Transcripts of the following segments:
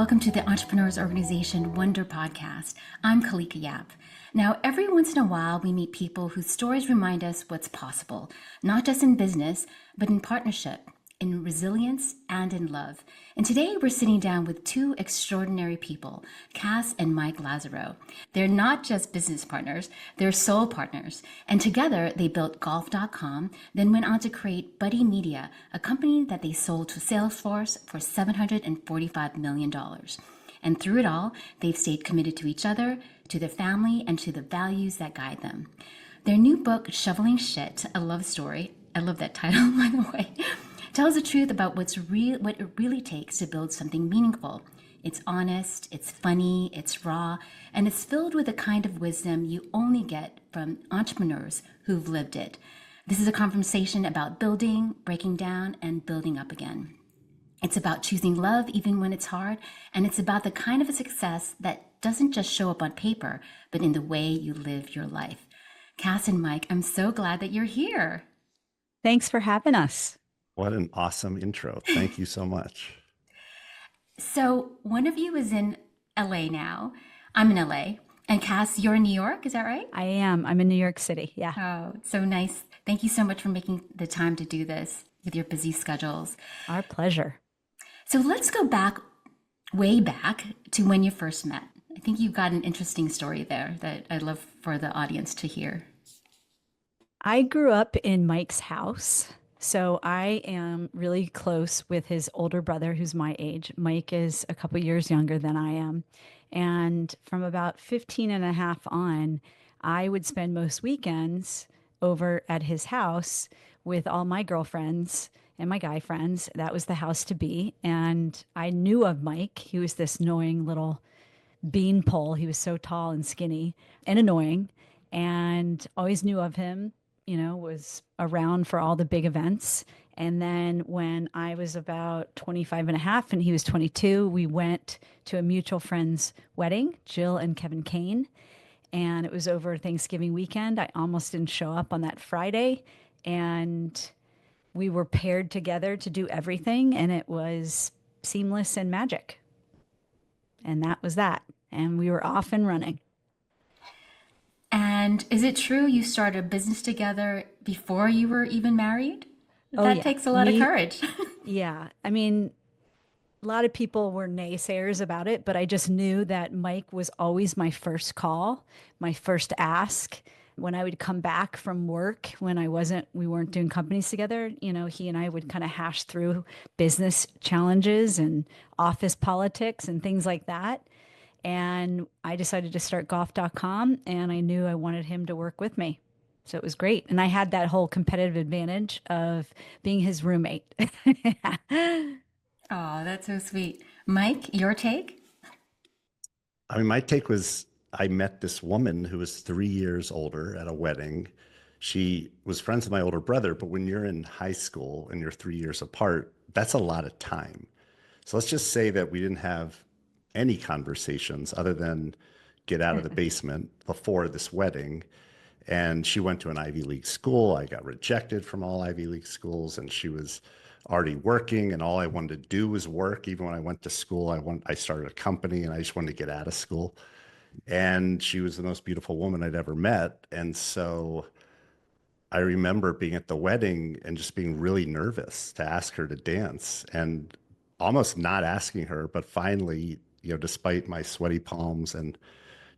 welcome to the Entrepreneurs Organization Wonder Podcast. I'm Kalika Yap. Now, every once in a while, we meet people whose stories remind us what's possible, not just in business, but in partnership, in resilience, and in love. And today, we're sitting down with two extraordinary people, Kass and Mike Lazerow. They're not just business partners, they're soul partners. And together, they built golf.com, then went on to create Buddy Media, a company that they sold to Salesforce for $745 million. And through it all, they've stayed committed to each other, to their family, and to the values that guide them. Their new book, Shoveling Shit, a love story, I love that title, by the way, tells the truth about what it really takes to build something meaningful. It's honest, it's funny, it's raw, and it's filled with the kind of wisdom you only get from entrepreneurs who've lived it. This is a conversation about building, breaking down, and building up again. It's about choosing love even when it's hard, and it's about the kind of a success that doesn't just show up on paper, but in the way you live your life. Kass and Mike, I'm so glad that you're here. Thanks for having us. What an awesome intro. Thank you so much. So one of you is in LA now. I'm in LA. And Kass, you're in New York, is that right? I am. I'm in New York City. Yeah. Oh, so nice. Thank you so much for making the time to do this with your busy schedules. Our pleasure. So let's go back, way back to when you first met. I think you've got an interesting story there that I'd love for the audience to hear. I grew up in Mike's house. So I am really close with his older brother, who's my age. Mike is a couple years younger than I am. And from about 15 and a half on, I would spend most weekends over at his house with all my girlfriends and my guy friends. That was the house to be. And I knew of Mike. He was this annoying little beanpole. He was so tall and skinny and annoying, and always knew of him. Was around for all the big events. And then when I was about 25 and a half and he was 22, we went to a mutual friend's wedding, Jill and Kevin Kane. And it was over Thanksgiving weekend. I almost didn't show up on that Friday. And we were paired together to do everything. And it was seamless and magic. And that was that. And we were off and running. And is it true you started a business together before you were even married? That takes a lot of courage. Yeah. I mean, a lot of people were naysayers about it, but I just knew that Mike was always my first call, my first ask. When I would come back from work, when we weren't doing companies together, he and I would kind of hash through business challenges and office politics and things like that. And I decided to start golf.com, and I knew I wanted him to work with me. So it was great. And I had that whole competitive advantage of being his roommate. Oh, that's so sweet. Mike, your take? My take was I met this woman who was 3 years older at a wedding. She was friends with my older brother, but when you're in high school and you're 3 years apart, that's a lot of time. So let's just say that we didn't have any conversations other than get out of the basement before this wedding. And she went to an Ivy League school. I got rejected from all Ivy League schools, and she was already working, and all I wanted to do was work. Even when I went to school, I started a company, and I just wanted to get out of school. And she was the most beautiful woman I'd ever met. And so I remember being at the wedding and just being really nervous to ask her to dance, and almost not asking her, but finally, despite my sweaty palms and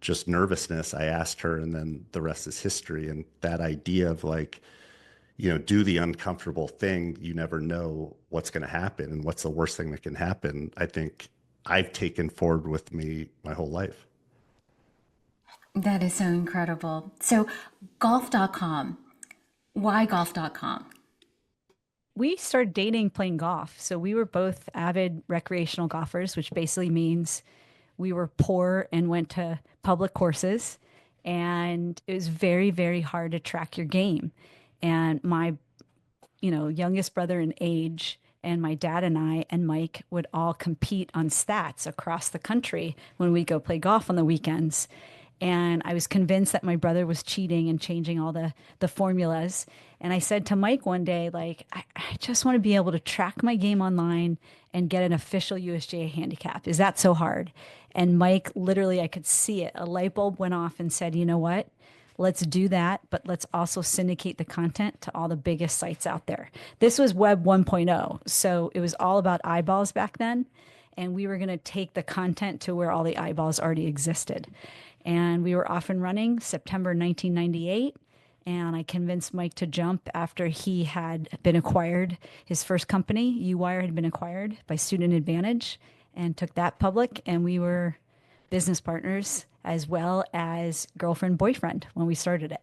just nervousness, I asked her, and then the rest is history. And that idea of do the uncomfortable thing. You never know what's going to happen and what's the worst thing that can happen. I think I've taken forward with me my whole life. That is so incredible. So golf.com, why golf.com? We started dating playing golf. So we were both avid recreational golfers, which basically means we were poor and went to public courses. And it was very, very hard to track your game. And my, youngest brother in age and my dad and I and Mike would all compete on stats across the country when we go play golf on the weekends. And I was convinced that my brother was cheating and changing all the formulas. And I said to Mike one day, like, I just want to be able to track my game online and get an official USGA handicap. Is that so hard? And Mike, literally, I could see it. A light bulb went off and said, you know what? Let's do that, but let's also syndicate the content to all the biggest sites out there. This was Web 1.0, so it was all about eyeballs back then. And we were going to take the content to where all the eyeballs already existed. And we were off and running September 1998. And I convinced Mike to jump after he had been acquired. His first company, UWire, had been acquired by Student Advantage and took that public. And we were business partners as well as girlfriend, boyfriend when we started it.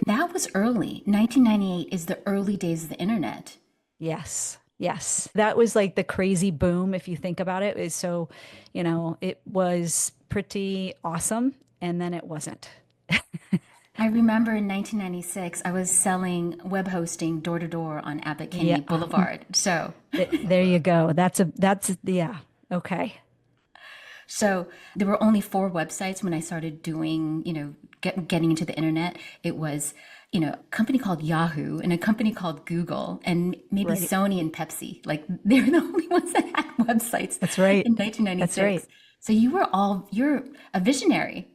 That was early. 1998 is the early days of the internet. Yes. Yes. That was like the crazy boom, if you think about it. So, it was pretty awesome. And then it wasn't. I remember in 1996, I was selling web hosting door to door on Abbot Kinney Yeah. Boulevard. So, There you go. Yeah. Okay. so there were only 4 websites when I started doing, getting into the internet. It was, a company called Yahoo and a company called Google and maybe Right. Sony and Pepsi. Like they're the only ones that had websites That's right. in That's 1996. right. So you're a visionary.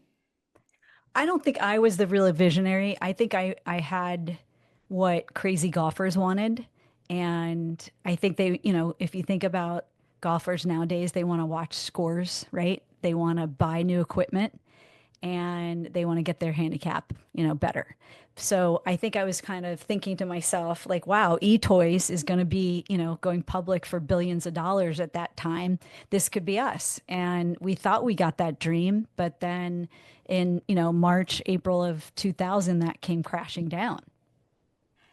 I don't think I was the real visionary. I think I had what crazy golfers wanted. And I think they, if you think about golfers nowadays, they want to watch scores, right? They want to buy new equipment and they want to get their handicap, better. So I think I was kind of thinking to myself, like, wow, eToys is going to be, going public for billions of dollars at that time. This could be us. And we thought we got that dream, but then in, March, April of 2000, that came crashing down.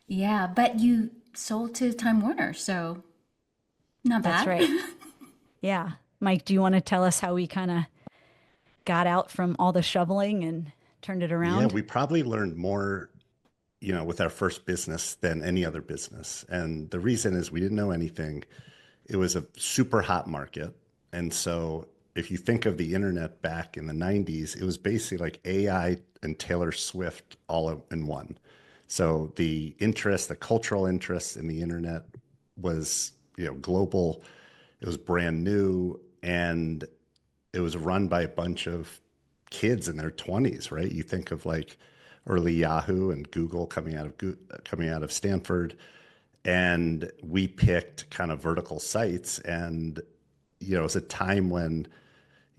Yeah, but you sold to Time Warner, so not That's bad. right. Yeah. Mike, do you want to tell us how we kind of got out from all the shoveling and turned it Yeah, around? we probably learned more, with our first business than any other business. And the reason is we didn't know anything. It was a super hot market. And so if you think of the internet back in the 90s, it was basically like AI and Taylor Swift all in one. So the interest, the cultural interest in the internet was, global. It was brand new and it was run by a bunch of kids in their 20s, right? You think of like early Yahoo and Google coming out of Stanford, and we picked kind of vertical sites. And it was a time when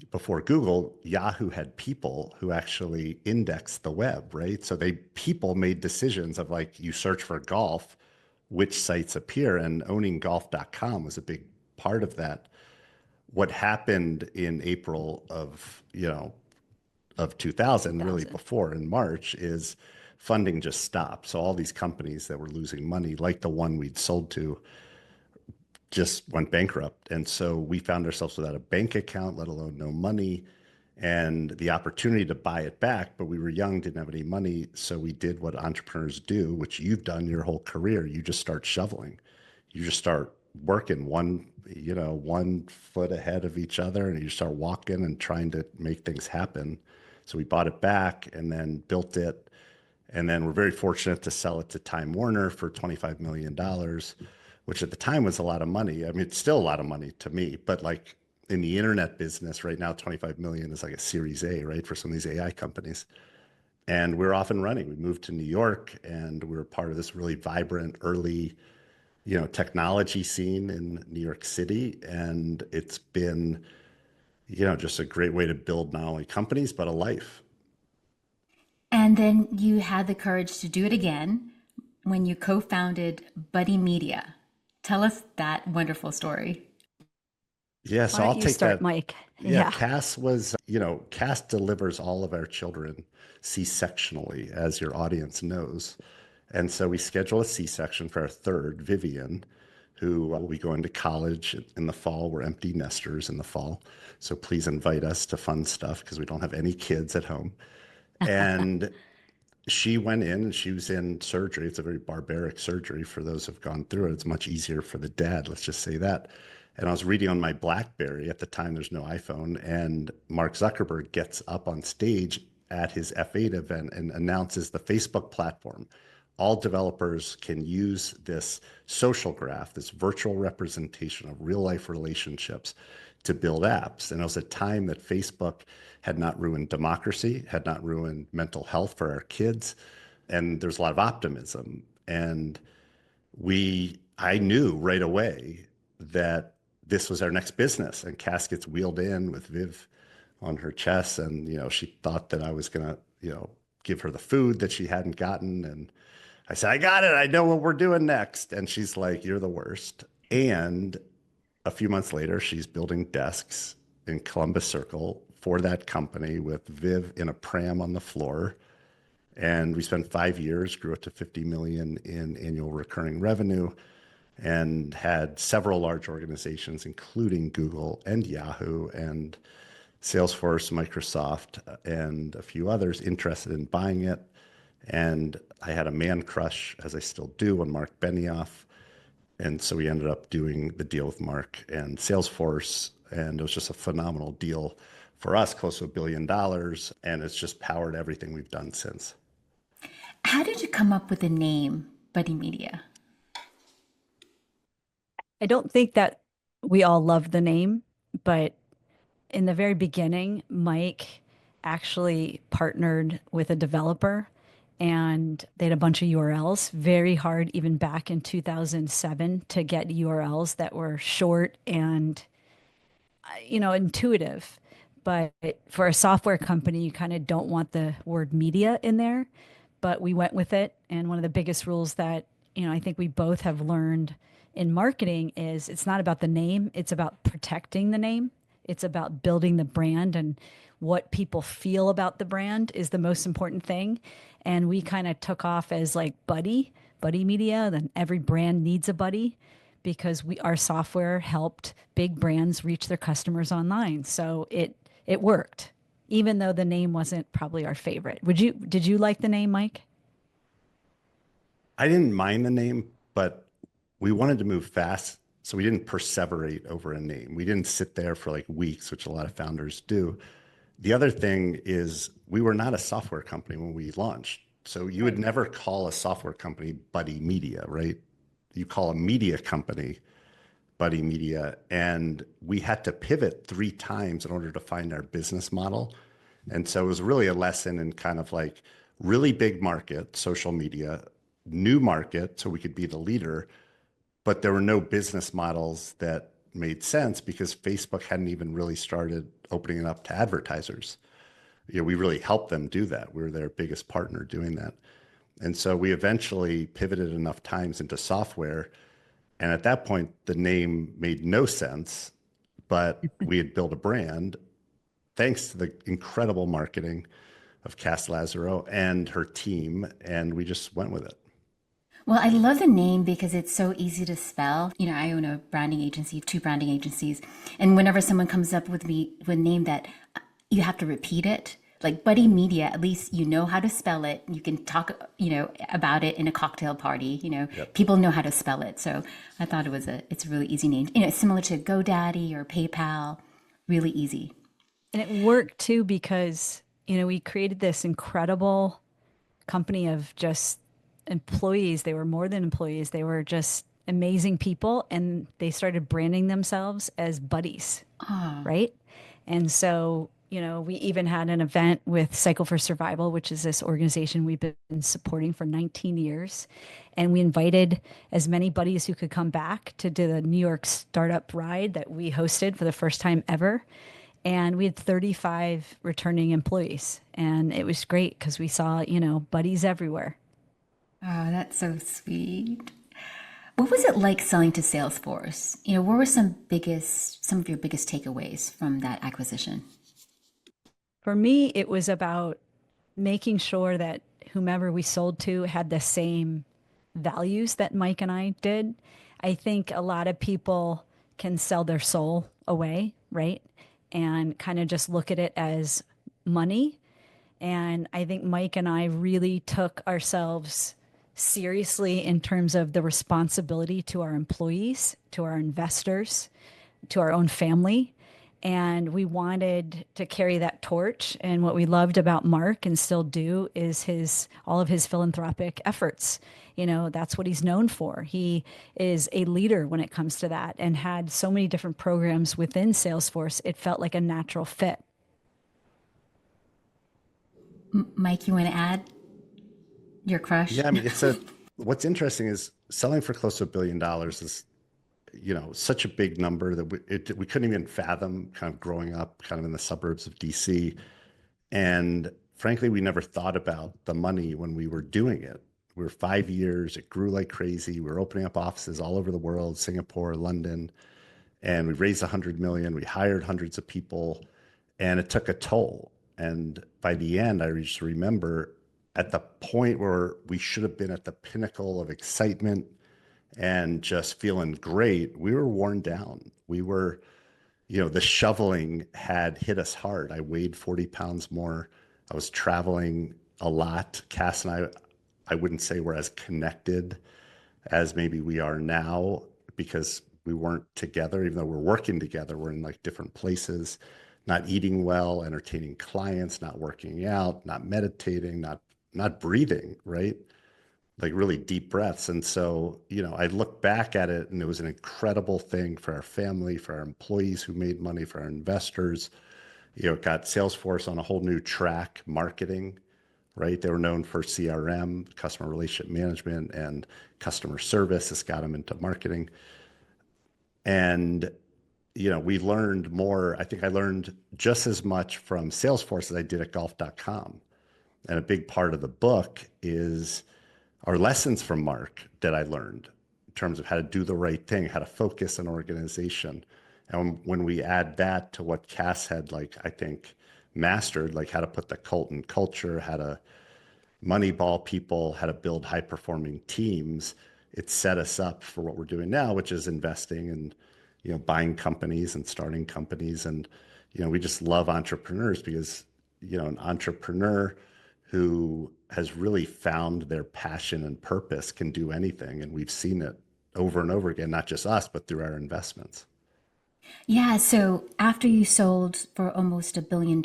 before Google, Yahoo had people who actually indexed the web, right? So people made decisions of like you search for golf, which sites appear, and owning golf.com was a big part of that. What happened in April of 2000, really 2000. before in March, is funding just stopped. So all these companies that were losing money, like the one we'd sold to, just went bankrupt. And so we found ourselves without a bank account, let alone no money, and the opportunity to buy it back. But we were young, didn't have any money. So we did what entrepreneurs do, which you've done your whole career. You just start shoveling. You just start working one foot ahead of each other, and you start walking and trying to make things happen. So we bought it back and then built it. And then we're very fortunate to sell it to Time Warner for $25 million, which at the time was a lot of money. I mean, it's still a lot of money to me, but like in the internet business right now, 25 million is like a Series A, right? For some of these AI companies. And we're off and running. We moved to New York and we were part of this really vibrant early, technology scene in New York City. And it's been, just a great way to build not only companies, but a life. And then you had the courage to do it again when you co-founded Buddy Media. Tell us that wonderful story. Yeah, Why so don't I'll you take start, that. Mike? Yeah, Yeah. Cass was, Cass delivers all of our children C-sectionally, as your audience knows. And so we schedule a C-section for our third, Vivian, who will be going to college in the fall. We're empty nesters in the fall. So please invite us to fun stuff because we don't have any kids at home. And she went in and she was in surgery. It's a very barbaric surgery for those who've gone through it. It's much easier for the dad, let's just say that. And I was reading on my BlackBerry at the time, there's no iPhone, and Mark Zuckerberg gets up on stage at his F8 event and announces the Facebook platform. All developers can use this social graph, this virtual representation of real life relationships to build apps. And it was a time that Facebook had not ruined democracy, had not ruined mental health for our kids. And there's a lot of optimism. And I knew right away that this was our next business. And Cass gets wheeled in with Viv on her chest. And, she thought that I was going to, give her the food that she hadn't gotten. And I said, I got it. I know what we're doing next. And she's like, you're the worst. And a few months later, she's building desks in Columbus Circle for that company with Viv in a pram on the floor. And we spent 5 years, grew it to 50 million in annual recurring revenue, and had several large organizations, including Google and Yahoo and Salesforce, Microsoft, and a few others interested in buying it. And I had a man crush, as I still do, on Mark Benioff. And so we ended up doing the deal with Mark and Salesforce. And it was just a phenomenal deal for us, close to $1 billion. And it's just powered everything we've done since. How did you come up with the name Buddy Media? I don't think that we all love the name, but in the very beginning, Mike actually partnered with a developer and they had a bunch of URLs. Very hard, even back in 2007, to get URLs that were short and, intuitive. But for a software company, you kind of don't want the word media in there. But we went with it. And one of the biggest rules that, I think we both have learned in marketing is it's not about the name, it's about protecting the name. It's about building the brand, and what people feel about the brand is the most important thing. And we kind of took off as like buddy media. Then every brand needs a buddy because our software helped big brands reach their customers online. So it worked, even though the name wasn't probably our favorite. Did you like the name, Mike? I didn't mind the name, but we wanted to move fast. So we didn't perseverate over a name. We didn't sit there for like weeks, which a lot of founders do. The other thing is we were not a software company when we launched. So you would never call a software company Buddy Media, right? You call a media company Buddy Media. And we had to pivot 3 times in order to find our business model. And so it was really a lesson in kind of like really big market, social media, new market, so we could be the leader. But there were no business models that made sense because Facebook hadn't even really started opening it up to advertisers. We really helped them do that. We were their biggest partner doing that. And so we eventually pivoted enough times into software. And at that point, the name made no sense, but we had built a brand thanks to the incredible marketing of Kass Lazerow and her team. And we just went with it. Well, I love the name because it's so easy to spell. I own a branding agency, 2 branding agencies. And whenever someone comes up with me with a name that you have to repeat it, like Buddy Media, at least you know how to spell it. You can talk, about it in a cocktail party. Yep. People know how to spell it. So I thought it's a really easy name. It's similar to GoDaddy or PayPal, really easy. And it worked too because, we created this incredible company of just employees. They were more than employees. They were just amazing people. And they started branding themselves as buddies. Oh. Right. And so, we even had an event with Cycle for Survival, which is this organization we've been supporting for 19 years. And we invited as many buddies who could come back to do the New York startup ride that we hosted for the first time ever. And we had 35 returning employees. And it was great because we saw, buddies everywhere. Oh, that's so sweet. What was it like selling to Salesforce? What were some of your biggest takeaways from that acquisition? For me, it was about making sure that whomever we sold to had the same values that Mike and I did. I think a lot of people can sell their soul away, right? And kind of just look at it as money. And I think Mike and I really took ourselves seriously in terms of the responsibility to our employees, to our investors, to our own family. And we wanted to carry that torch. And what we loved about Mark and still do is all of his philanthropic efforts. That's what he's known for. He is a leader when it comes to that and had so many different programs within Salesforce. It felt like a natural fit. Mike, you want to add your crush? Yeah, I mean, what's interesting is selling for close to $1 billion is, such a big number that we couldn't even fathom kind of growing up kind of in the suburbs of DC. And frankly, we never thought about the money when we were doing it. We were 5 years, it grew like crazy. We were opening up offices all over the world, Singapore, London, and we raised 100 million. We hired hundreds of people, and it took a toll. And by the end, I just remember at the point where we should have been at the pinnacle of excitement and just feeling great, we were worn down. We were, the shoveling had hit us hard. I weighed 40 pounds more. I was traveling a lot. Kass and I wouldn't say we're as connected as maybe we are now because we weren't together, even though we're working together. We're in like different places, not eating well, entertaining clients, not working out, not meditating, not breathing, right? Like really deep breaths. And so, I look back at it and it was an incredible thing for our family, for our employees who made money, for our investors. It got Salesforce on a whole new track, marketing, right? They were known for CRM, customer relationship management, and customer service. This got them into marketing. And, we learned more. I think I learned just as much from Salesforce as I did at golf.com. And a big part of the book is our lessons from Mark that I learned in terms of how to do the right thing, how to focus an organization. And when we add that to what Kass had, like, I think, mastered, like how to put the cult in culture, how to moneyball people, how to build high performing teams, it set us up for what we're doing now, which is investing and, buying companies and starting companies. And, we just love entrepreneurs because, an entrepreneur who has really found their passion and purpose can do anything. And we've seen it over and over again, not just us, but through our investments. Yeah, so after you sold for almost $1 billion,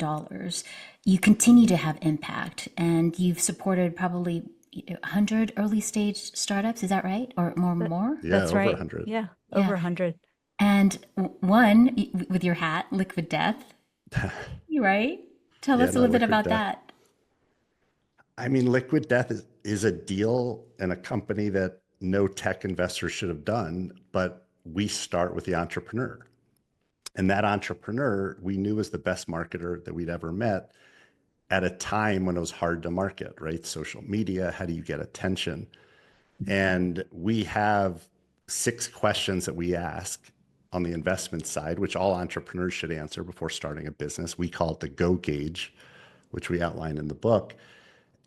you continue to have impact and you've supported probably 100 early stage startups. Is that right? Or That, more? Yeah, that's over right. 100. Yeah, Yeah. over 100. And one with your hat, Liquid Death. You right? Tell Yeah, us a no, little bit Liquid about Death. that. I mean, Liquid Death is a deal and a company that no tech investor should have done, but we start with the entrepreneur. And that entrepreneur we knew was the best marketer that we'd ever met at a time when it was hard to market, right? Social media, how do you get attention? And we have 6 questions that we ask on the investment side, which all entrepreneurs should answer before starting a business. We call it the go gauge, which we outline in the book.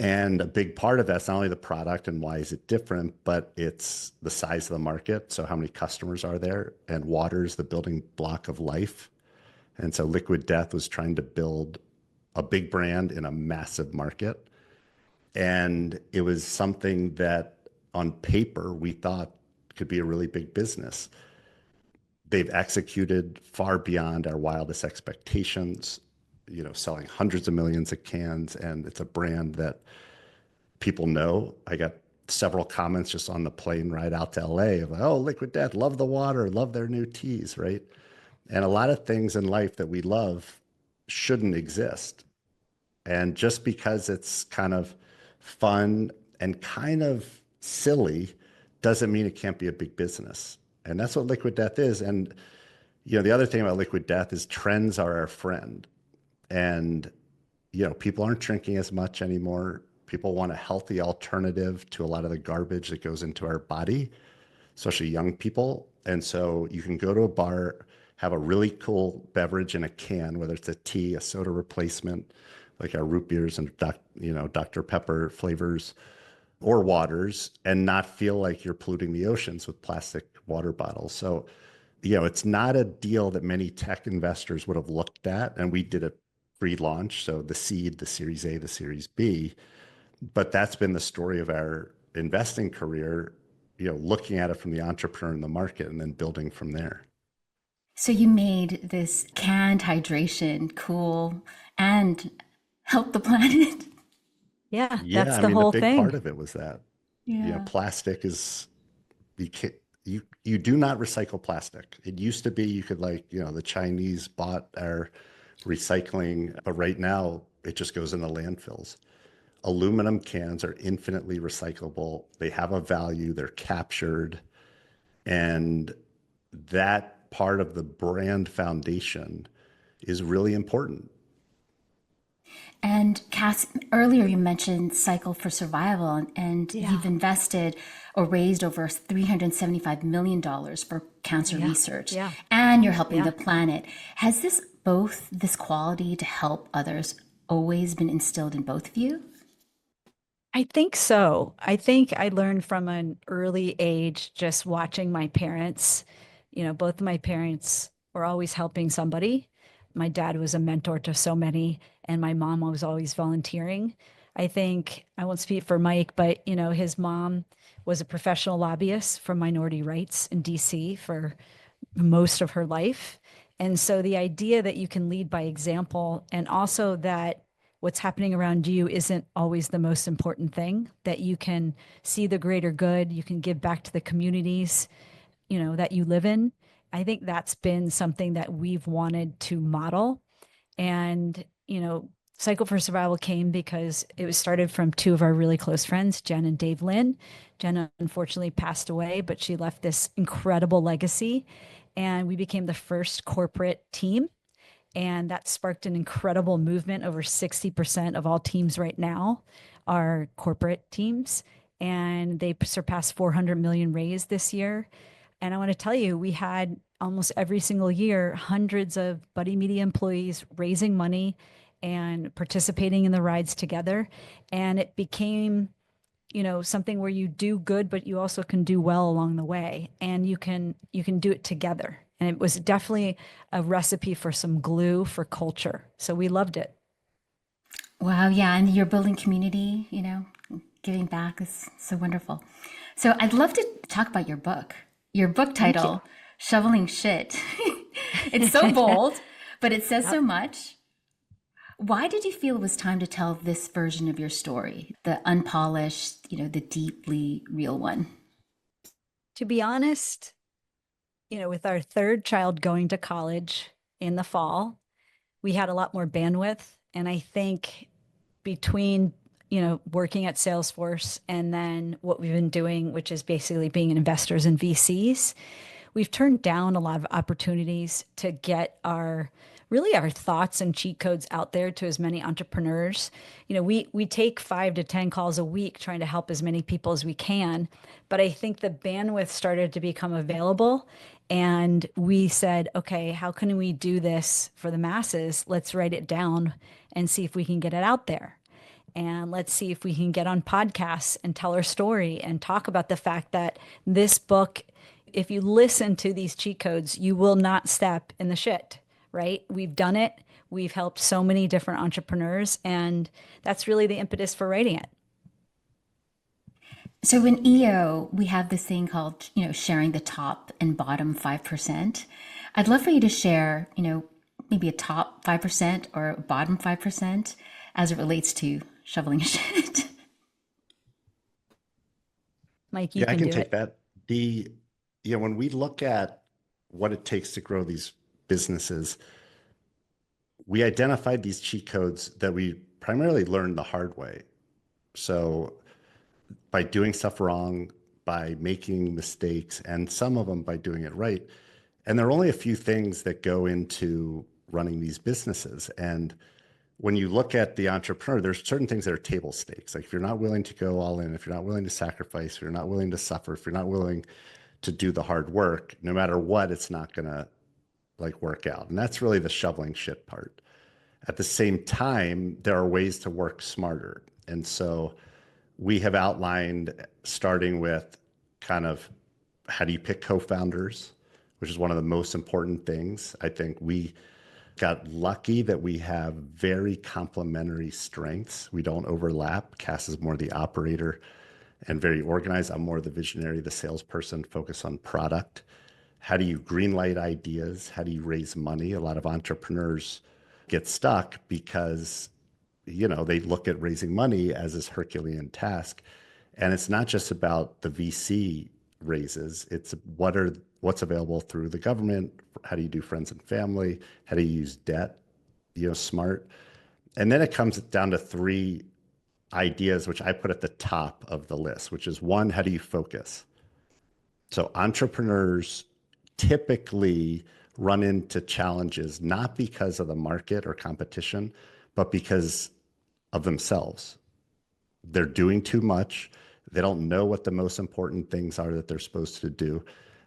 And a big part of that's not only the product and why is it different, but it's the size of the market. So how many customers are there? And water is the building block of life. And so Liquid Death was trying to build a big brand in a massive market. And it was something that on paper we thought could be a really big business. They've executed far beyond our wildest expectations, selling hundreds of millions of cans. And it's a brand that people know. I got several comments just on the plane ride out to LA of, oh, Liquid Death, love the water, love their new teas, right? And a lot of things in life that we love shouldn't exist. And just because it's kind of fun and kind of silly doesn't mean it can't be a big business. And that's what Liquid Death is. And, the other thing about Liquid Death is trends are our friend. And, people aren't drinking as much anymore. People want a healthy alternative to a lot of the garbage that goes into our body, especially young people. And so you can go to a bar, have a really cool beverage in a can, whether it's a tea, a soda replacement, like our root beers and Dr. Pepper flavors or waters, and not feel like you're polluting the oceans with plastic water bottles. So, it's not a deal that many tech investors would have looked at. And we did a pre-launch. So the seed, the series A, the series B, but that's been the story of our investing career, looking at it from the entrepreneur in the market and then building from there. So you made this canned hydration cool and help the planet. Yeah, Yeah, that's I the mean, a whole big part thing. of it was that, Yeah. plastic is you can't you do not recycle plastic. It used to be you could the Chinese bought our recycling, but right now it just goes into landfills. Aluminum cans are infinitely recyclable. They have a value, they're captured, and that part of the brand foundation is really important. And Cass, earlier you mentioned Cycle for Survival, and Yeah. you've invested or raised over $375 million for cancer Yeah. research, Yeah. and you're helping Yeah. the planet. Has this quality to help others always been instilled in both of you? I think so. I think I learned from an early age just watching my parents. Both of my parents were always helping somebody. My dad was a mentor to so many, and my mom was always volunteering. I think I won't speak for Mike, but his mom was a professional lobbyist for minority rights in DC for most of her life. And so the idea that you can lead by example and also that what's happening around you isn't always the most important thing, that you can see the greater good, you can give back to the communities, that you live in. I think that's been something that we've wanted to model. And, Cycle for Survival came because it was started from two of our really close friends, Jen and Dave Lynn. Jen unfortunately passed away, but she left this incredible legacy. And we became the first corporate team. And that sparked an incredible movement. Over 60% of all teams right now are corporate teams. And they surpassed 400 million raised this year. And I want to tell you, we had almost every single year hundreds of Buddy Media employees raising money and participating in the rides together. And it became, something where you do good, but you also can do well along the way, and you can do it together. And it was definitely a recipe for some glue for culture. So we loved it. Wow, yeah, and you're building community, giving back is so wonderful. So I'd love to talk about your book. Your book Thank you. title, Shoveling Shit. It's so bold, but it says so Yep. much. Why did you feel it was time to tell this version of your story, the unpolished, the deeply real one? To be honest, with our third child going to college in the fall, we had a lot more bandwidth. And I think between, working at Salesforce and then what we've been doing, which is basically being investors in VCs, we've turned down a lot of opportunities to get our thoughts and cheat codes out there to as many entrepreneurs. We take 5 to 10 calls a week trying to help as many people as we can, but I think the bandwidth started to become available, and we said, okay, how can we do this for the masses? Let's write it down and see if we can get it out there. And let's see if we can get on podcasts and tell our story and talk about the fact that this book, if you listen to these cheat codes, you will not step in the shit, right? We've done it. We've helped so many different entrepreneurs, and that's really the impetus for writing it. So in EO, we have this thing called, sharing the top and bottom 5%. I'd love for you to share, maybe a top 5% or a bottom 5% as it relates to shoveling shit. Mike, you Yeah, I can can do take it. that. When we look at what it takes to grow these businesses, we identified these cheat codes that we primarily learned the hard way. So by doing stuff wrong, by making mistakes, and some of them by doing it right. And there are only a few things that go into running these businesses. And when you look at the entrepreneur, there's certain things that are table stakes. Like if you're not willing to go all in, if you're not willing to sacrifice, if you're not willing to suffer, if you're not willing to do the hard work, no matter what, it's not going to work out. And that's really the shoveling shit part. At the same time, there are ways to work smarter. And so we have outlined, starting with kind of how do you pick co-founders, which is one of the most important things. I think we got lucky that we have very complementary strengths. We don't overlap. Cass is more the operator and very organized. I'm more the visionary, the salesperson, focus on product. How do you greenlight ideas? How do you raise money? A lot of entrepreneurs get stuck because, they look at raising money as this Herculean task. And it's not just about the VC raises. It's what's available through the government. How do you do friends and family? How do you use debt, smart? And then it comes down to three ideas, which I put at the top of the list, which is one, how do you focus? So entrepreneurs typically run into challenges, not because of the market or competition, but because of themselves. They're doing too much. They don't know what the most important things are that they're supposed to do.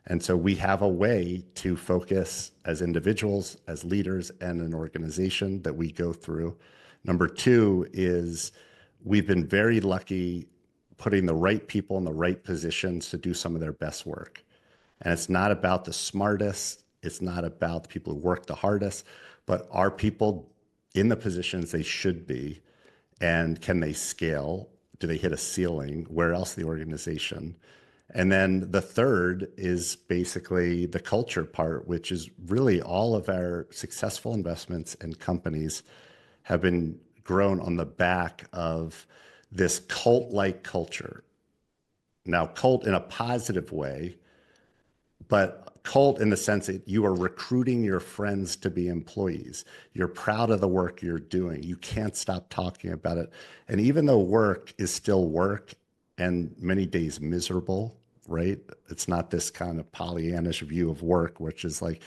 And so we have a way to focus as individuals, as leaders, and an organization that we go through. Number two is we've been very lucky putting the right people in the right positions to do some of their best work. And it's not about the smartest, it's not about the people who work the hardest, but are people in the positions they should be? And can they scale? Do they hit a ceiling? Where else in the organization? And then the third is basically the culture part, which is really all of our successful investments and companies have been grown on the back of this cult-like culture. Now, cult in a positive way, but cult in the sense that you are recruiting your friends to be employees. You're proud of the work you're doing. You can't stop talking about it. And even though work is still work and many days miserable, right? It's not this kind of Pollyannish view of work, which is like,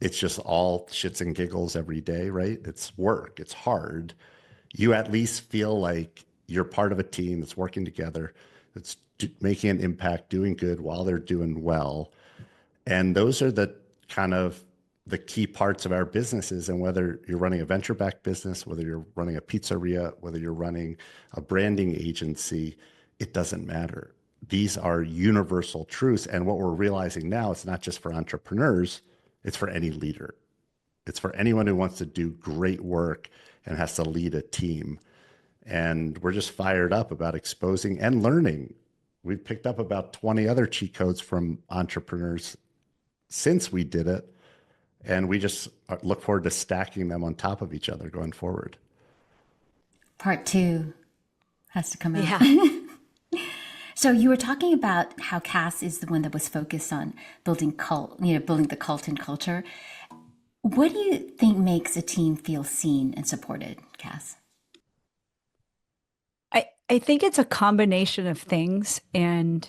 it's just all shits and giggles every day, right? It's work, it's hard. You at least feel like you're part of a team that's working together, that's making an impact, doing good while they're doing well. And those are the kind of the key parts of our businesses. And whether you're running a venture-backed business, whether you're running a pizzeria, whether you're running a branding agency, it doesn't matter. These are universal truths. And what we're realizing now, it's not just for entrepreneurs, it's for any leader. It's for anyone who wants to do great work and has to lead a team. And we're just fired up about exposing and learning. We've picked up about 20 other cheat codes from entrepreneurs since we did it. And we just look forward to stacking them on top of each other going forward. Part two has to come out. Yeah. So you were talking about how Kass is the one that was focused on building building the cult and culture. What do you think makes a team feel seen and supported, Kass? I think it's a combination of things. And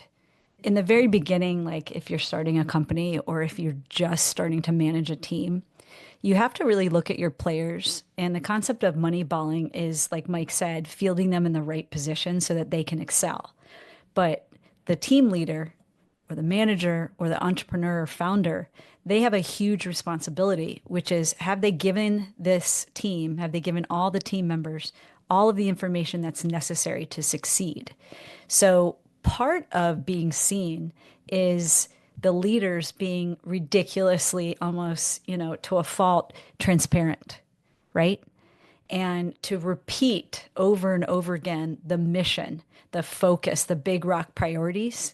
in the very beginning, like if you're starting a company or if you're just starting to manage a team, you have to really look at your players. And the concept of moneyballing is, like Mike said, fielding them in the right position so that they can excel. But the team leader or the manager or the entrepreneur or founder, they have a huge responsibility, which is, have they given this team, have they given all the team members all of the information that's necessary to succeed? So part of being seen is the leaders being ridiculously, almost, to a fault, transparent, right? And to repeat over and over again the mission, the focus, the big rock priorities,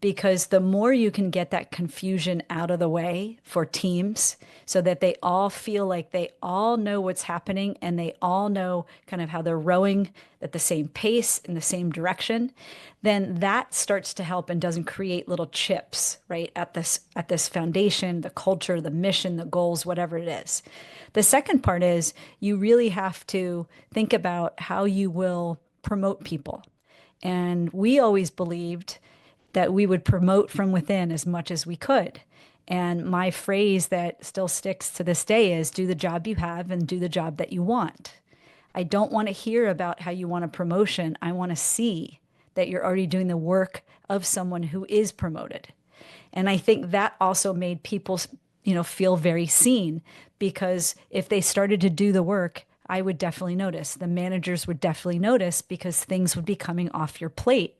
because the more you can get that confusion out of the way for teams so that they all feel like they all know what's happening and they all know kind of how they're rowing at the same pace in the same direction, then that starts to help and doesn't create little chips, right, at this foundation, the culture, the mission, the goals, whatever it is. The second part is you really have to think about how you will promote people. And we always believed that we would promote from within as much as we could. And my phrase that still sticks to this day is, do the job you have and do the job that you want. I don't want to hear about how you want a promotion. I want to see that you're already doing the work of someone who is promoted. And I think that also made people, feel very seen, because if they started to do the work, I would definitely notice. The managers would definitely notice, because things would be coming off your plate.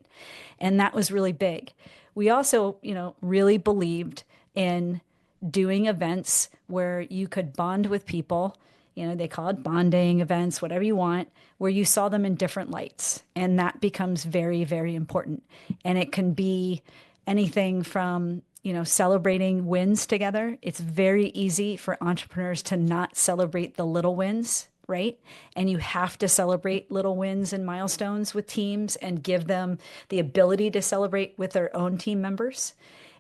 And that was really big. We also, really believed in doing events where you could bond with people. They call it bonding events, whatever you want, where you saw them in different lights. And that becomes very, very important. And it can be anything from, celebrating wins together. It's very easy for entrepreneurs to not celebrate the little wins, right? And you have to celebrate little wins and milestones with teams and give them the ability to celebrate with their own team members.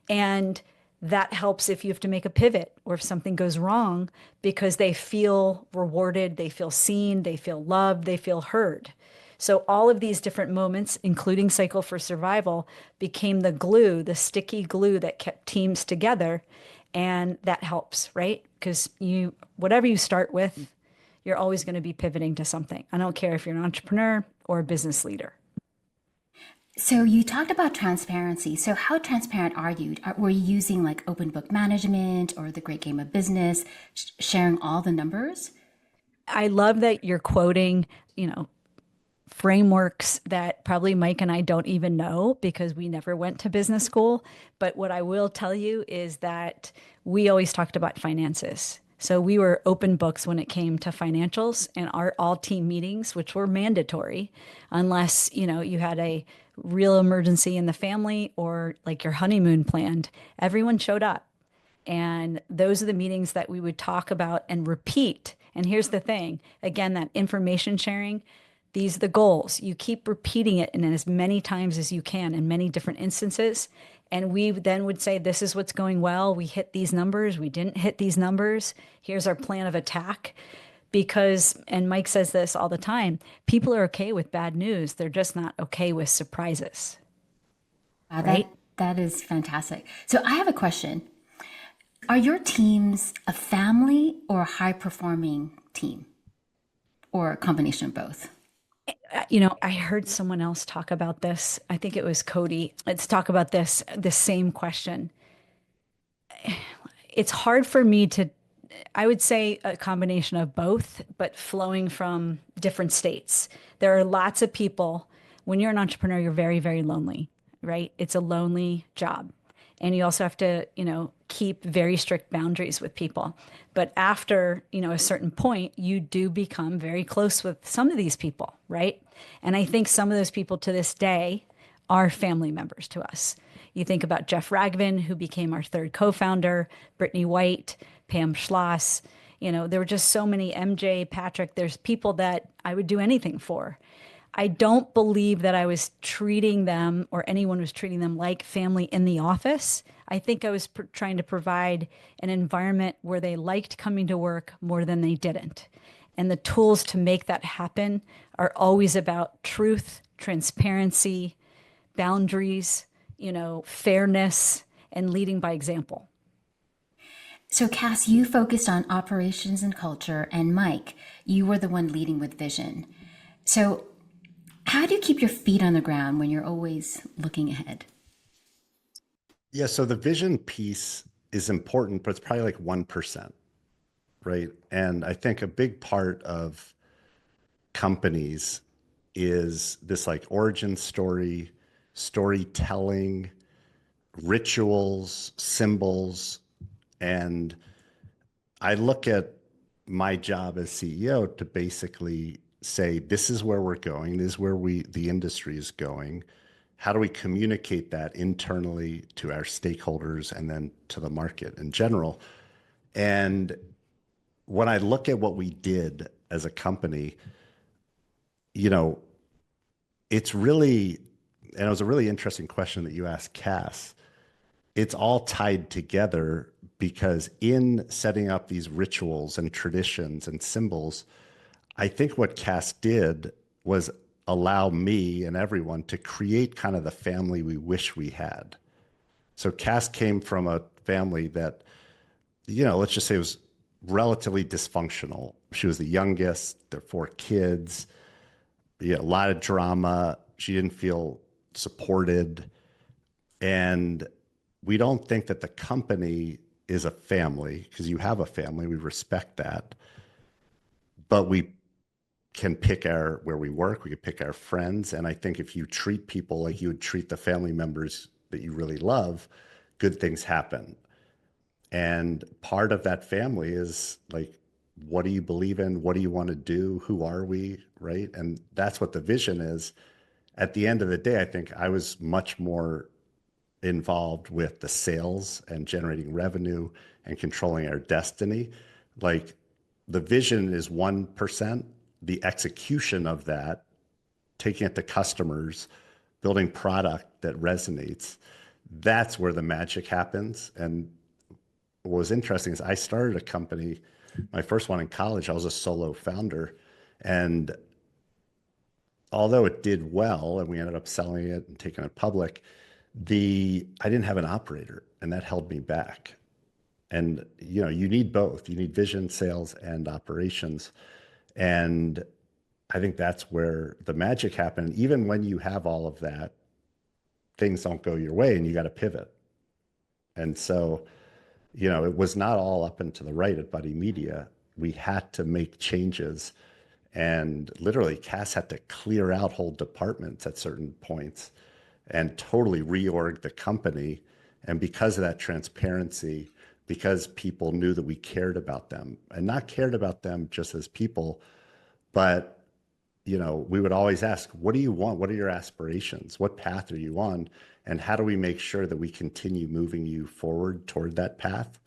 And that helps if you have to make a pivot or if something goes wrong because they feel rewarded, they feel seen, they feel loved, they feel heard. So all of these different moments, including Cycle for Survival, became the glue, the sticky glue that kept teams together. And that helps, right? Because whatever you start with, you're always going to be pivoting to something. I don't care if you're an entrepreneur or a business leader. So you talked about transparency. So how transparent are you? Were you using like open book management or the great game of business, sharing all the numbers? I love that you're quoting, frameworks that probably Mike and I don't even know because we never went to business school. But what I will tell you is that we always talked about finances. So we were open books when it came to financials and our all team meetings, which were mandatory, unless, you had a real emergency in the family or like your honeymoon planned, everyone showed up. And those are the meetings that we would talk about and repeat. And here's the thing, again, that information sharing, these are the goals. You keep repeating it in as many times as you can in many different instances. And we then would say, this is what's going well. We hit these numbers. We didn't hit these numbers. Here's our plan of attack. Because, and Mike says this all the time, people are okay with bad news. They're just not okay with surprises. Wow, Right? that is fantastic. So I have a question. Are your teams a family or a high performing team or a combination of both? I heard someone else talk about this. I think it was Cody. Let's talk about this same question. It's hard for me to, I would say a combination of both, but flowing from different states. There are lots of people, when you're an entrepreneur, you're very, very lonely, right? It's a lonely job. And you also have to, keep very strict boundaries with people. But after, a certain point, you do become very close with some of these people, right? And I think some of those people to this day are family members to us. You think about Jeff Ragvin, who became our third co-founder, Brittany White, Pam Schloss. There were just so many, MJ, Patrick. There's people that I would do anything for. I don't believe that I was treating them or anyone was treating them like family in the office. I think I was trying to provide an environment where they liked coming to work more than they didn't. And the tools to make that happen are always about truth, transparency, boundaries, fairness, and leading by example. So Cass, you focused on operations and culture, and Mike, you were the one leading with vision. So how do you keep your feet on the ground when you're always looking ahead? Yeah, so the vision piece is important, but it's probably like 1%, right? And I think a big part of companies is this like origin story, storytelling, rituals, symbols. And I look at my job as CEO to basically say, this is where we're going. This is where the industry is going. How do we communicate that internally to our stakeholders and then to the market in general? And when I look at what we did as a company, it's really, and it was a really interesting question that you asked, Cass. It's all tied together because in setting up these rituals and traditions and symbols, I think what Cass did was allow me and everyone to create kind of the family we wish we had. So Cass came from a family that, let's just say it was relatively dysfunctional. She was the youngest, there are 4 kids, a lot of drama. She didn't feel supported. And we don't think that the company is a family because you have a family. We respect that. But we can pick where we work. We can pick our friends. And I think if you treat people like you would treat the family members that you really love, good things happen. And part of that family is like, what do you believe in? What do you want to do? Who are we? Right. And that's what the vision is. At the end of the day, I think I was much more involved with the sales and generating revenue and controlling our destiny. Like the vision is 1%, the execution of that, taking it to customers, building product that resonates, that's where the magic happens. And what was interesting is I started a company, my first one in college. I was a solo founder. And although it did well and we ended up selling it and taking it public, I didn't have an operator, and that held me back. And you need both. You need vision, sales, and operations. And I think that's where the magic happened. Even when you have all of that, things don't go your way and you got to pivot. And so, it was not all up and to the right at Buddy Media. We had to make changes. And literally, Kass had to clear out whole departments at certain points and totally reorg the company. And because of that transparency, because people knew that we cared about them, and not cared about them just as people, but we would always ask, what do you want? What are your aspirations? What path are you on? And how do we make sure that we continue moving you forward toward that path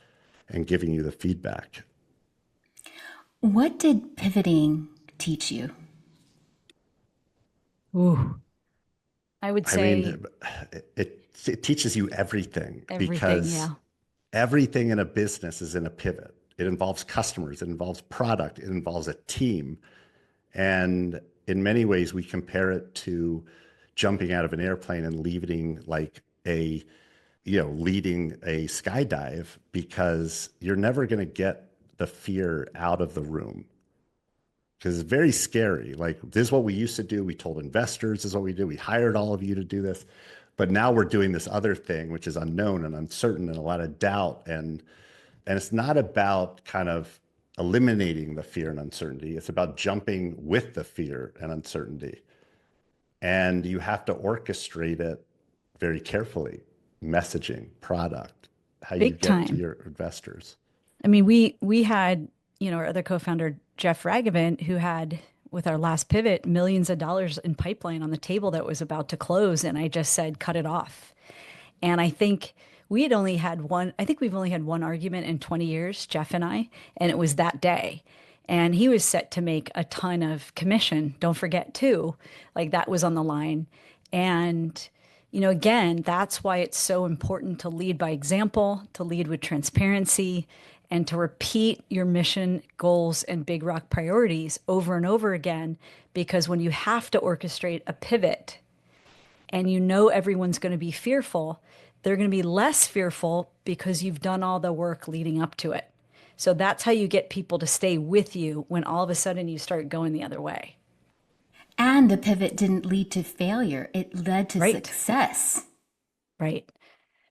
and giving you the feedback? What did pivoting teach you? Ooh, I would I mean, say it teaches you everything everything. because Yeah. everything in a business is in a pivot. It involves customers, it involves product, it involves a team. And in many ways, we compare it to jumping out of an airplane and leaving like leading a skydive, because you're never going to get the fear out of the room, because it's very scary. Like, this is what we used to do. We told investors this is what we do. We hired all of you to do this. But now we're doing this other thing, which is unknown and uncertain and a lot of doubt. And it's not about kind of eliminating the fear and uncertainty. It's about jumping with the fear and uncertainty. And you have to orchestrate it very carefully. Messaging, product, how you Big get to time. your investors. I mean, we had, our other co-founder, Jeff Ragavant, who had, with our last pivot, millions of dollars in pipeline on the table that was about to close. And I just said, cut it off. And I think I think we've only had one argument in 20 years, Jeff and I, and it was that day. And he was set to make a ton of commission. Don't forget, too, like that was on the line. And, again, that's why it's so important to lead by example, to lead with transparency, and to repeat your mission, goals, and big rock priorities over and over again. Because when you have to orchestrate a pivot, and everyone's going to be fearful, they're going to be less fearful because you've done all the work leading up to it. So that's how you get people to stay with you when all of a sudden you start going the other way. And the pivot didn't lead to failure, it led to Right. success. Right.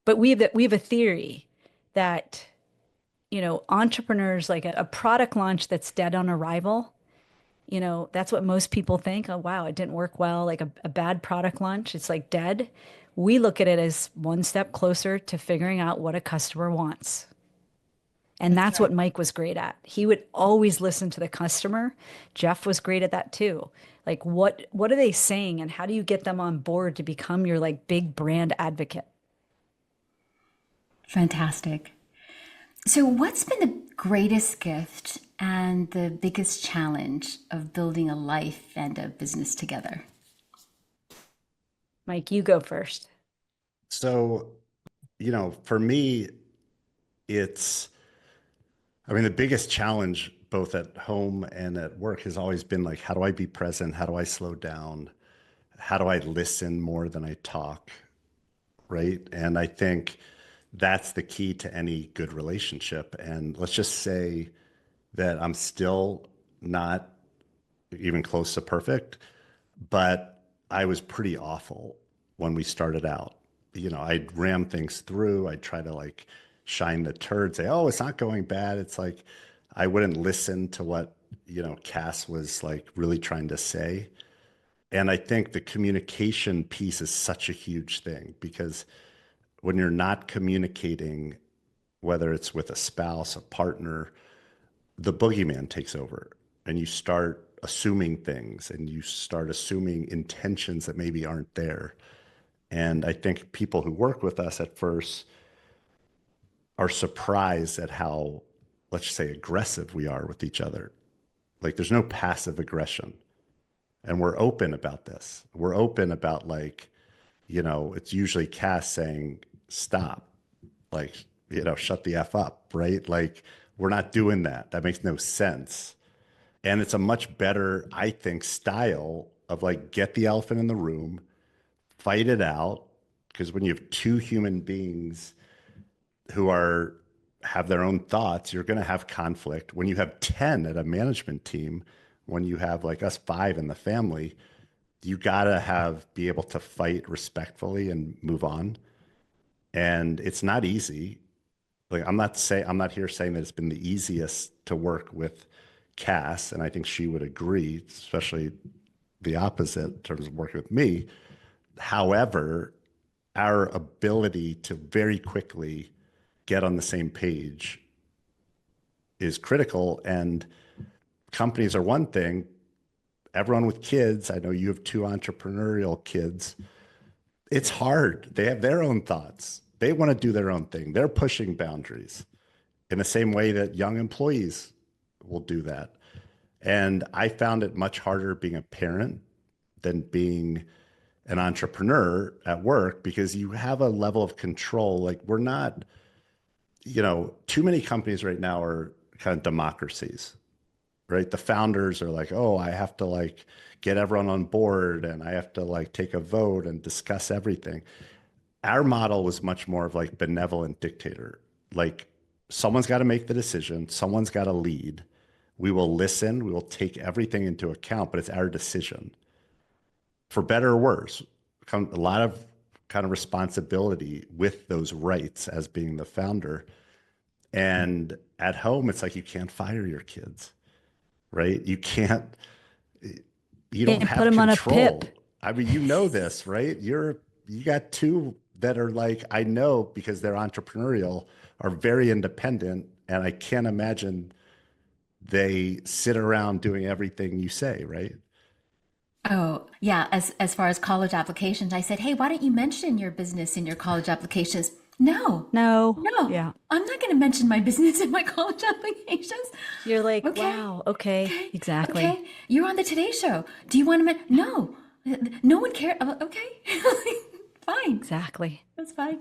But we have a theory that, entrepreneurs, like a product launch that's dead on arrival, that's what most people think. Oh, wow, it didn't work well. Like a bad product launch, it's like dead. We look at it as one step closer to figuring out what a customer wants. And that's what Mike was great at. He would always listen to the customer. Jeff was great at that too. Like what are they saying and how do you get them on board to become your like big brand advocate? Fantastic. So, what's been the greatest gift and the biggest challenge of building a life and a business together? Mike, you go first. So, for me, it's, I mean, the biggest challenge both at home and at work has always been like, how do I be present? How do I slow down? How do I listen more than I talk? Right. And I think that's the key to any good relationship. And let's just say that I'm still not even close to perfect, but I was pretty awful when we started out. I'd ram things through. I'd try to like shine the turd, say, oh, it's not going bad. It's like I wouldn't listen to what, Kass was like really trying to say. And I think the communication piece is such a huge thing, because when you're not communicating, whether it's with a spouse, a partner, the boogeyman takes over and you start assuming things and you start assuming intentions that maybe aren't there. And I think people who work with us at first are surprised at how, let's just say, aggressive we are with each other. Like there's no passive aggression. And we're open about this. We're open about like, it's usually Kass saying, stop, like, shut the F up, right? Like we're not doing that. That makes no sense. And it's a much better, I think, style of like, get the elephant in the room, fight it out. Because when you have two human beings who have their own thoughts, you're going to have conflict. When you have 10 at a management team, when you have like us 5 in the family, you got to be able to fight respectfully and move on. And it's not easy. Like I'm not here saying that it's been the easiest to work with Kass, and I think she would agree, especially the opposite in terms of working with me. However, our ability to very quickly get on the same page is critical. And companies are one thing. Everyone with kids, I know you have 2 entrepreneurial kids. It's hard. They have their own thoughts. They want to do their own thing. They're pushing boundaries in the same way that young employees will do that. And I found it much harder being a parent than being an entrepreneur at work, because you have a level of control. Like we're not, too many companies right now are kind of democracies, right? The founders are like, oh, I have to like get everyone on board and I have to like take a vote and discuss everything. Our model was much more of like benevolent dictator. Like someone's got to make the decision, someone's got to lead. We will listen, we will take everything into account, but it's our decision. For better or worse, a lot of kind of responsibility with those rights as being the founder. And at home, it's like you can't fire your kids, right? You don't Can't put have them on a control. pip. I mean, you know this, right? You got 2 that are like, I know because they're entrepreneurial, are very independent, and I can't imagine they sit around doing everything you say, right? Oh, yeah. As far as college applications, I said, "Hey, why don't you mention your business in your college applications?" No, No. no, Yeah. I'm not going to mention my business in my college applications. You're like, Okay, wow. Okay. okay, Exactly. okay. You're on the Today Show. Do you want to? No, no one cares. Okay, fine. Exactly. That's fine.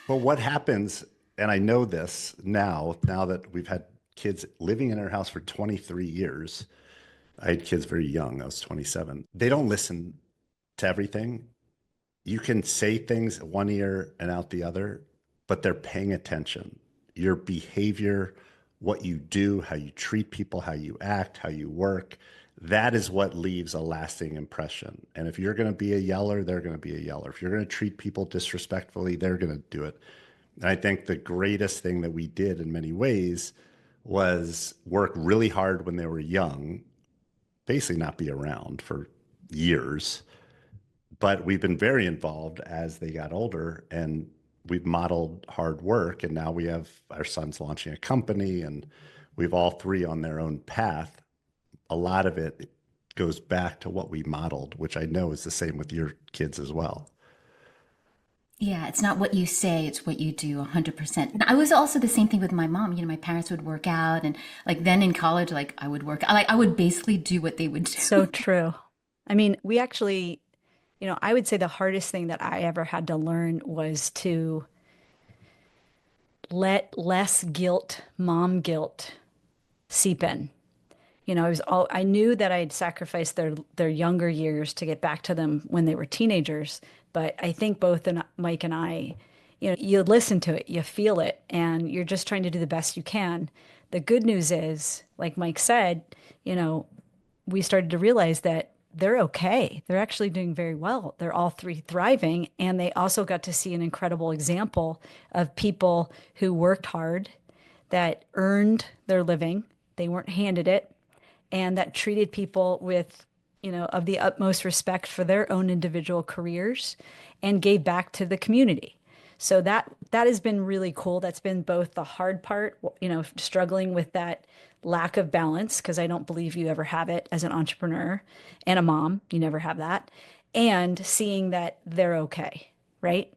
But what happens, and I know this now that we've had kids living in our house for 23 years. I had kids very young. I was 27. They don't listen to everything. You can say things one ear and out the other, but they're paying attention. Your behavior, what you do, how you treat people, how you act, how you work, that is what leaves a lasting impression. And if you're going to be a yeller, they're going to be a yeller. If you're going to treat people disrespectfully, they're going to do it. And I think the greatest thing that we did in many ways was work really hard when they were young, basically not be around for years. But we've been very involved as they got older, and we've modeled hard work. And now we have our sons launching a company, and we've all 3 on their own path. A lot of it goes back to what we modeled, which I know is the same with your kids as well. Yeah, it's not what you say, it's what you do, 100%. And I was also the same thing with my mom. My parents would work out, and like then in college, like I would work, I would basically do what they would So do. true. I mean, we actually, I would say the hardest thing that I ever had to learn was to let less guilt, mom guilt, seep in. I knew that I'd sacrificed their younger years to get back to them when they were teenagers. But I think both Mike and I, you listen to it, you feel it, and you're just trying to do the best you can. The good news is, like Mike said, you know, we started to realize that they're okay. They're actually doing very well. They're all 3 thriving. And they also got to see an incredible example of people who worked hard, that earned their living. They weren't handed it, and that treated people with, of the utmost respect for their own individual careers and gave back to the community. So that has been really cool. That's been both the hard part, struggling with that lack of balance, because I don't believe you ever have it as an entrepreneur and a mom. You never have that. And seeing that they're okay. right?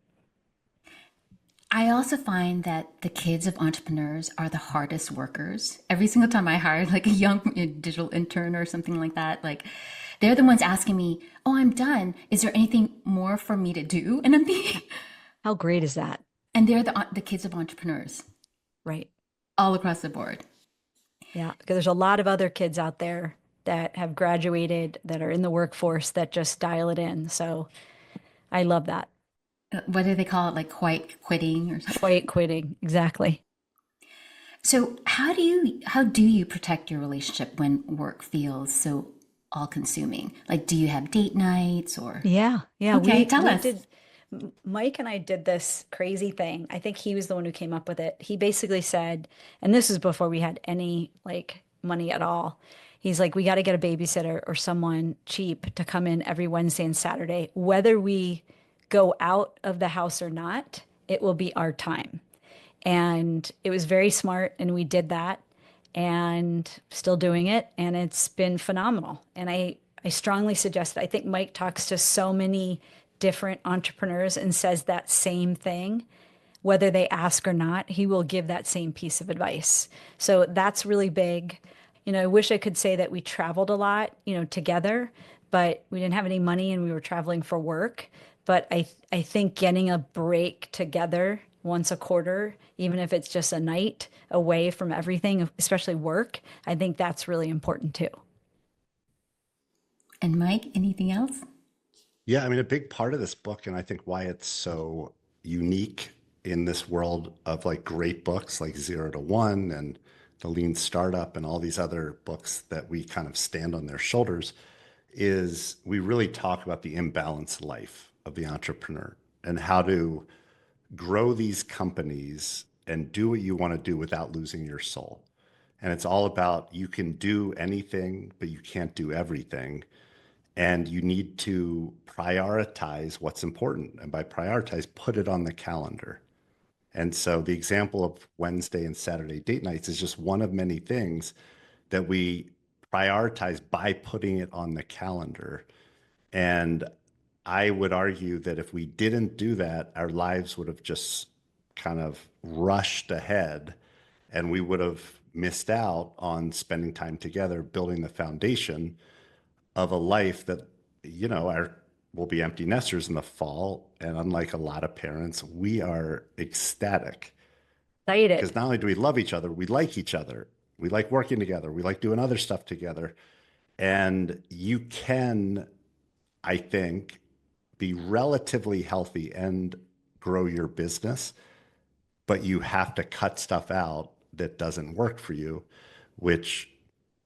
I also find that the kids of entrepreneurs are the hardest workers. Every single time I hire like a young digital intern or something like that, like they're the ones asking me, "Oh, I'm done. Is there anything more for me to do?" And I'm thinking, How great is that? and they're the kids of entrepreneurs Right. all across the board. Yeah, because there's a lot of other kids out there that have graduated that are in the workforce that just dial it in. So I love that. What do they call it? Like quiet quitting or something. Quiet quitting. Exactly. So how do you protect your relationship when work feels so all consuming? Like, do you have date nights or? Yeah. Yeah. Okay, We tell we us. did Mike and I did this crazy thing. I think he was the one who came up with it. He basically said, and this was before we had any like money at all. He's like, we got to get a babysitter or someone cheap to come in every Wednesday and Saturday. Whether we go out of the house or not, it will be our time. And it was very smart, and we did that and still doing it. And it's been phenomenal. And I strongly suggest that. I think Mike talks to so many different entrepreneurs and says that same thing. Whether they ask or not, he will give that same piece of advice. So that's really big. I wish I could say that we traveled a lot, together, but we didn't have any money and we were traveling for work. But I think getting a break together once a quarter, even if it's just a night away from everything, especially work, I think that's really important too. And Mike, anything else? Yeah, I mean, a big part of this book, and I think why it's so unique in this world of like great books like Zero to One and The Lean Startup and all these other books that we kind of stand on their shoulders, is we really talk about the imbalanced life of the entrepreneur and how to grow these companies and do what you want to do without losing your soul. And it's all about you can do anything, but you can't do everything. And you need to prioritize what's important. And by prioritize, put it on the calendar. And so the example of Wednesday and Saturday date nights is just one of many things that we prioritize by putting it on the calendar. And I would argue that if we didn't do that, our lives would have just kind of rushed ahead and we would have missed out on spending time together, building the foundation of a life that, our will be empty nesters in the fall. And unlike a lot of parents, we are ecstatic because Excited. not only do we love each other, we like each other. We like working together. We like doing other stuff together. And you can, I think, be relatively healthy and grow your business, but you have to cut stuff out that doesn't work for you, which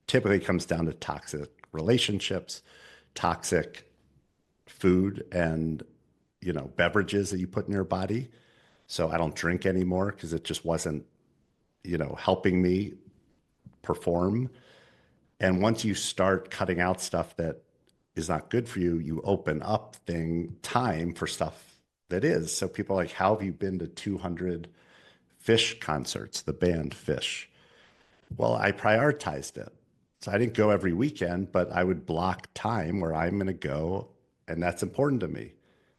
typically comes down to toxic relationships, toxic food, and beverages that you put in your body. So I don't drink anymore because it just wasn't helping me perform. And once you start cutting out stuff that is not good for you, you open up time for stuff that is. So people are like, how have you been to 200 Fish concerts, the band Fish? Well, I prioritized it. So I didn't go every weekend, but I would block time where I'm going to go. And that's important to me.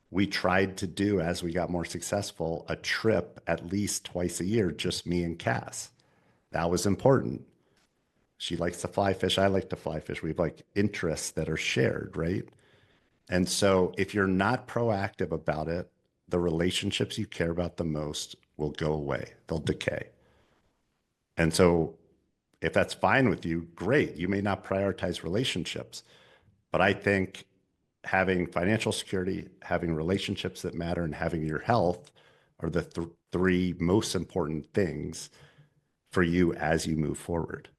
We tried to do, as we got more successful, a trip at least twice a year, just me and Cass. That was important. She likes to fly fish. I like to fly fish. We have like interests that are shared, right? And so if you're not proactive about it, the relationships you care about the most will go away. They'll decay. And so if that's fine with you, great. You may not prioritize relationships, but I think having financial security, having relationships that matter, and having your health are the three most important things for you as you move forward.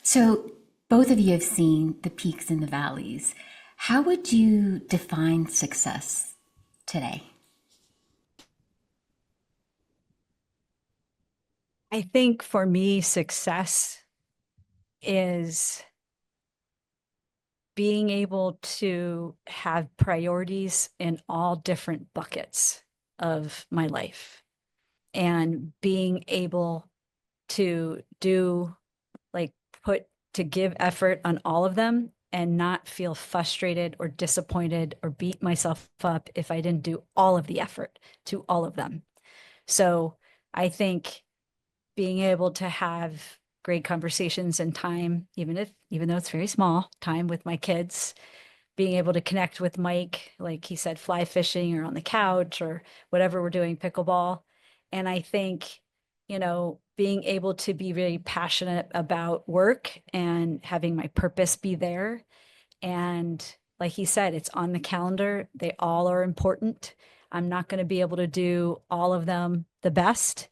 So both of you have seen the peaks and the valleys. How would you define success today? I think for me, success is being able to have priorities in all different buckets of my life and being able to do like put to give effort on all of them and not feel frustrated or disappointed or beat myself up if I didn't do all of the effort to all of them. So I think being able to have great conversations and time, even though it's very small, time with my kids, being able to connect with Mike, like he said, fly fishing or on the couch or whatever we're doing, pickleball. And I think, being able to be really passionate about work and having my purpose be there. And like he said, it's on the calendar. They all are important. I'm not going to be able to do all of them the best.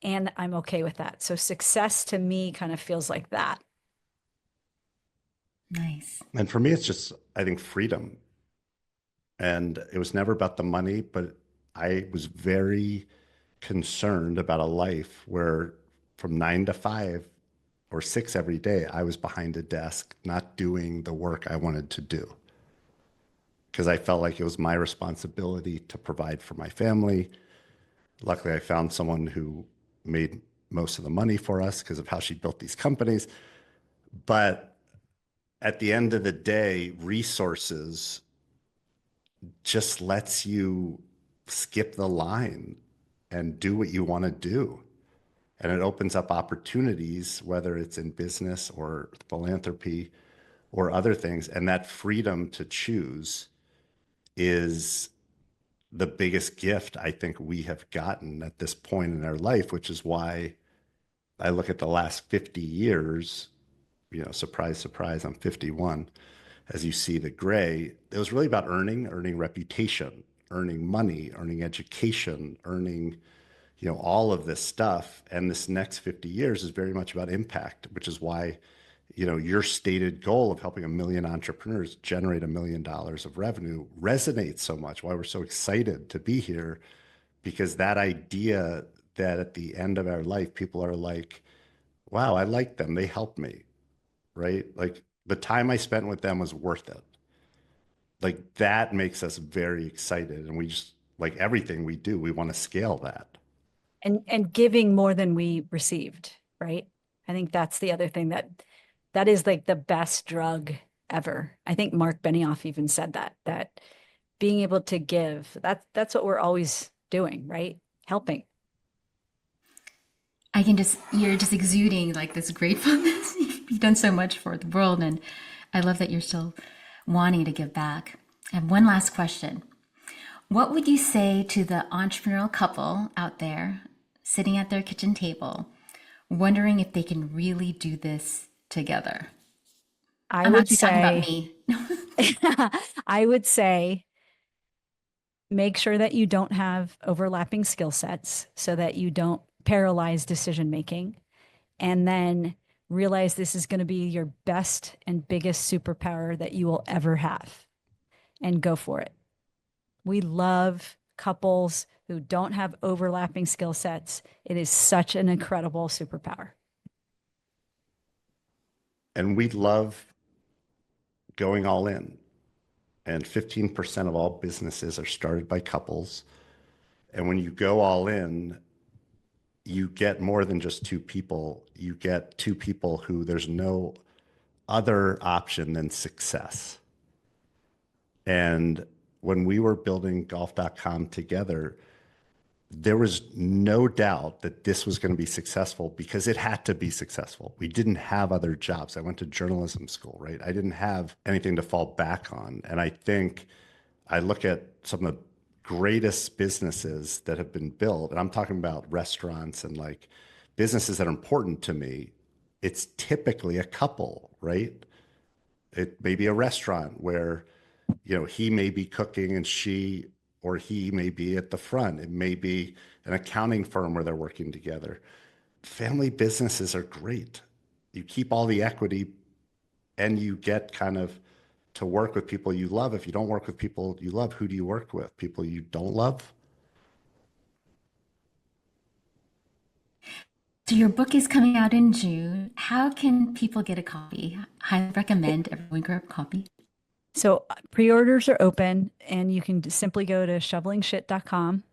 And I'm okay with that. So success to me kind of feels like that. Nice. And for me, it's just, I think, freedom. And it was never about the money, but I was very concerned about a life where from 9 to 5 or 6 every day, I was behind a desk, not doing the work I wanted to do. Because I felt like it was my responsibility to provide for my family. Luckily, I found someone who made most of the money for us because of how she built these companies. But at the end of the day, resources just lets you skip the line and do what you want to do. And it opens up opportunities, whether it's in business or philanthropy or other things. And that freedom to choose is the biggest gift I think we have gotten at this point in our life, which is why I look at the last 50 years, surprise, surprise, I'm 51. As you see the gray, it was really about earning reputation, earning money, earning education, earning, all of this stuff. And this next 50 years is very much about impact, which is why, your stated goal of helping 1 million entrepreneurs generate $1 million of revenue resonates so much, why we're so excited to be here, because that idea that at the end of our life, people are like, wow, I like them. They helped me, right? Like the time I spent with them was worth it. Like that makes us very excited. And we just, like everything we do, we want to scale that. And giving more than we received, right? I think that's the other thing that is like the best drug ever. I think Mark Benioff even said that being able to give, that's what we're always doing, right? Helping. You're just exuding like this gratefulness. You've done so much for the world, and I love that you're still wanting to give back. I have one last question. What would you say to the entrepreneurial couple out there sitting at their kitchen table, wondering if they can really do this together? I I'm not would just talking about say, me. I would say, make sure that you don't have overlapping skill sets so that you don't paralyze decision making. And then realize this is going to be your best and biggest superpower that you will ever have, and go for it. We love couples who don't have overlapping skill sets. It is such an incredible superpower. And we love going all in. And 15% of all businesses are started by couples. And when you go all in, you get more than just two people. You get two people who there's no other option than success. And when we were building golf.com together, there was no doubt that this was going to be successful because it had to be successful. We didn't have other jobs. I went to journalism school, right? I didn't have anything to fall back on. And I think I look at some of the greatest businesses that have been built, and I'm talking about restaurants and like businesses that are important to me. It's typically a couple, right? It may be a restaurant where, he may be cooking and she or he may be at the front. It may be an accounting firm where they're working together. Family businesses are great. You keep all the equity and you get kind of to work with people you love. If you don't work with people you love, who do you work with? People you don't love? So your book is coming out in June. How can people get a copy? I recommend everyone grab a copy. So pre-orders are open, and you can simply go to shovelingshit.com,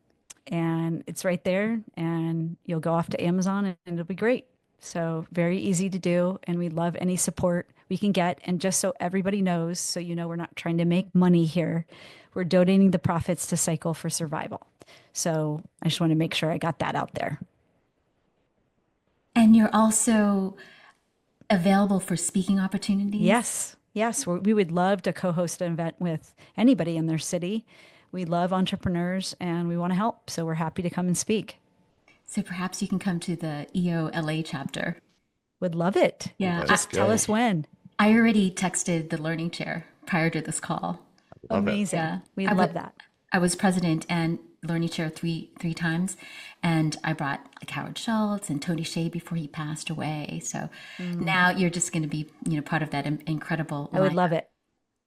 and it's right there, and you'll go off to Amazon and it'll be great. So very easy to do. And we love any support we can get. And just so everybody knows, so you know, we're not trying to make money here. We're donating the profits to Cycle for Survival. So I just want to make sure I got that out there. And you're also available for speaking opportunities? Yes. Yes. We would love to co-host an event with anybody in their city. We love entrepreneurs and we want to help. So we're happy to come and speak. So perhaps you can come to the EO LA chapter. Would love it. Yeah. Just tell us when. I already texted the learning chair prior to this call. Love it. Amazing. Yeah. We love that. I was president and learning chair three times, and I brought like Howard Schultz and Tony Hsieh before he passed away. So now you're just going to be, part of that incredible. I would love it.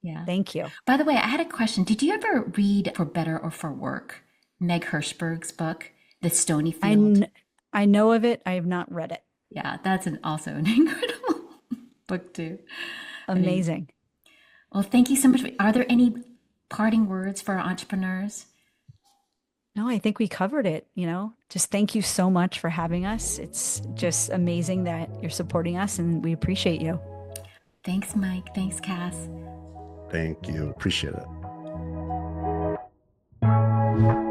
Yeah. Thank you. By the way, I had a question. Did you ever read For Better or For Work, Meg Hirschberg's book, The Stony Field? I know of it. I have not read it. Yeah, that's also an incredible book too. Amazing. Well, thank you so much. Are there any parting words for our entrepreneurs? No, I think we covered it. Just thank you so much for having us. It's just amazing that you're supporting us and we appreciate you. Thanks, Mike. Thanks, Kass. Thank you. Appreciate it.